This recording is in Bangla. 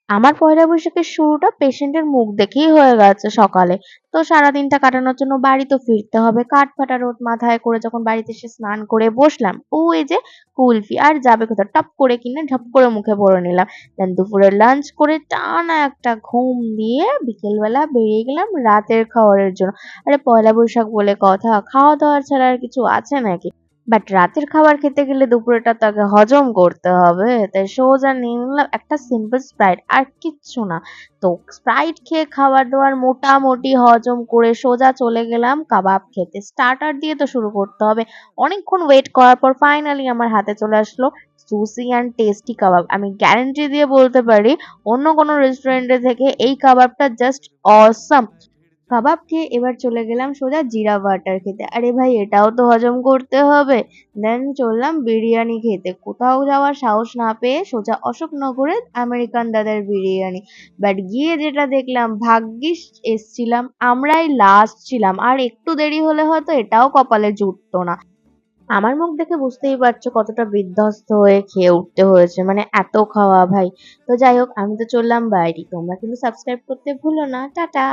আমার পয়লা বৈশাখের শুরুটা পেশেন্টের মুখ দেখেই হয়ে গেছে সকালে। তো সারাদিনটা কাটানোর জন্য বাড়ি তো ফিরতে হবে। কাঠফাটা রোদ মাথায় করে যখন বাড়িতে এসে স্নান করে বসলাম, ওই যে কুলফি আর যাবে কোথায় টপ করে কিনে ঢপ করে মুখে ভরে নিলাম। দেন দুপুরে লাঞ্চ করে টানা একটা ঘুম দিয়ে বিকেলবেলা বেরিয়ে গেলাম রাতের খাবারের জন্য। আরে পয়লা বৈশাখ বলে কথা, খাওয়া দাওয়া ছাড়া আর কিছু আছে নাকি? বাট রাতের খাবার খেতে গেলে দুপুরেটা তো আগে হজম করতে হবে। তাই সোজা নিয়ে নিলাম একটা সিম্পল স্প্রাইট, আর কিচ্ছু না। তো স্প্রাইট খেয়ে খাবার দাবার মোটামুটি হজম করে সোজা চলে গেলাম কাবাব খেতে। স্টার্টার দিয়ে তো শুরু করতে হবে। অনেকক্ষণ ওয়েট করার পর ফাইনালি আমার হাতে চলে আসলো জুসি অ্যান্ড টেস্টি কাবাব। আমি গ্যারান্টি দিয়ে বলতে পারি অন্য কোনো রেস্টুরেন্টে থেকে এই কাবাবটা জাস্ট অসাম। কাবাব খেয়ে এবার চলে গেলাম সোজা জিরা বাটার খেতে। আরে ভাই, এটাও তো হজম করতে হবে। দেন চললাম বিরিয়ানি খেতে। কোথাও যাওয়ার সাহস না পেয়ে সোজা অশোকনগরের আমেরিকান দাদার বিরিয়ানি। বাট গিয়ে যেটা দেখলাম, ভাগ্যিস এসছিলাম, আমরাই লাস্ট ছিলাম, আর একটু দেরি হলে হয়তো এটাও কপালে জুটতো না। আমার মুখ দেখে বুঝতেই পারছো কতটা বিধ্বস্ত হয়ে খেয়ে উঠতে হয়েছে, মানে এত খাওয়া ভাই। তো যাই হোক, আমি তো চললাম বাইরে। তোমরা কিন্তু সাবস্ক্রাইব করতে ভুলো না। টাটা।